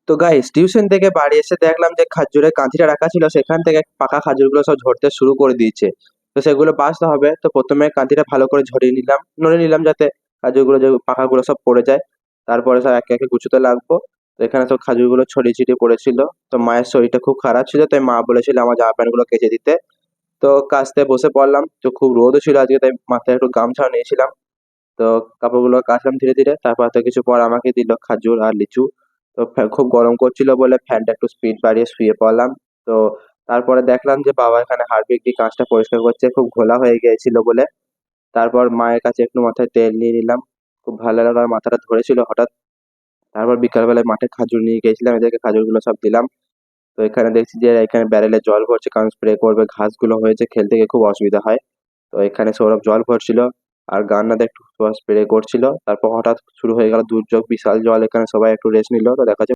তো guys tuition থেকে বাড়ি এসে দেখলাম যে খাজুরের কাঁধিটা রাখা ছিল, সেখান থেকে পাকা খাজুরগুলো সব ঝরতে শুরু করে দিয়েছে। তো সেগুলো বাছতে হবে, তো প্রথমে কাঁধিটা ভালো করে ঝরিয়ে নিলাম, নড়ে নিলাম যাতে খাজুরগুলো যে পাকাগুলো সব পড়ে যায়। তারপরে সব একে একে গুছোতে লাগবো। তো এখানে সব খাজুরগুলো ছড়িয়ে ছিটিয়ে পড়েছিল। তো মায়ের শরীরটা খুব খারাপ ছিল, তাই মা বলেছিল আমার জামা প্যান্ট গুলো কেচে দিতে। তো কাচতে বসে পড়লাম, তো খুব রোদও ছিল আজকে, তাই মাথায় একটু গামছা নিয়েছিলাম। তো কাপড়গুলো কাচলাম ধীরে ধীরে, তারপর তো কিছু পর আমাকে দিল খাজুর আর লিচু। তো খুব গরম করছিল বলে ফ্যানটা একটু স্পিড বাড়িয়ে শুয়ে পড়লাম। তো তারপরে দেখলাম যে বাবা এখানে হারপিক দিয়ে কাঁচটা পরিষ্কার করছে, খুব ঘোলা হয়ে গিয়েছিল বলে। তারপর মায়ের কাছে একটু মাথায় তেল নিয়ে নিলাম, খুব ভালো লাগলো, আর মাথাটা ধরেছিল হঠাৎ। তারপর বিকাল বেলায় মাঠে খাজুর নিয়ে গেছিলাম, এদেরকে খাজুরগুলো সব দিলাম। তো এখানে দেখছি যে এখানে ব্যারেলে জল ভরছে, কারণ স্প্রে করবে, ঘাসগুলো হয়েছে, খেলতে গিয়ে খুব অসুবিধা হয়। তো এখানে সৌরভ জল ভরছিল আর গান্নাতে একটু স্প্রে করছিল। তারপর হঠাৎ শুরু হয়ে গেল দুর্যোগ, বিশাল জল, এখানে সবাই একটু রেস্ট নিল। তো দেখা যাচ্ছে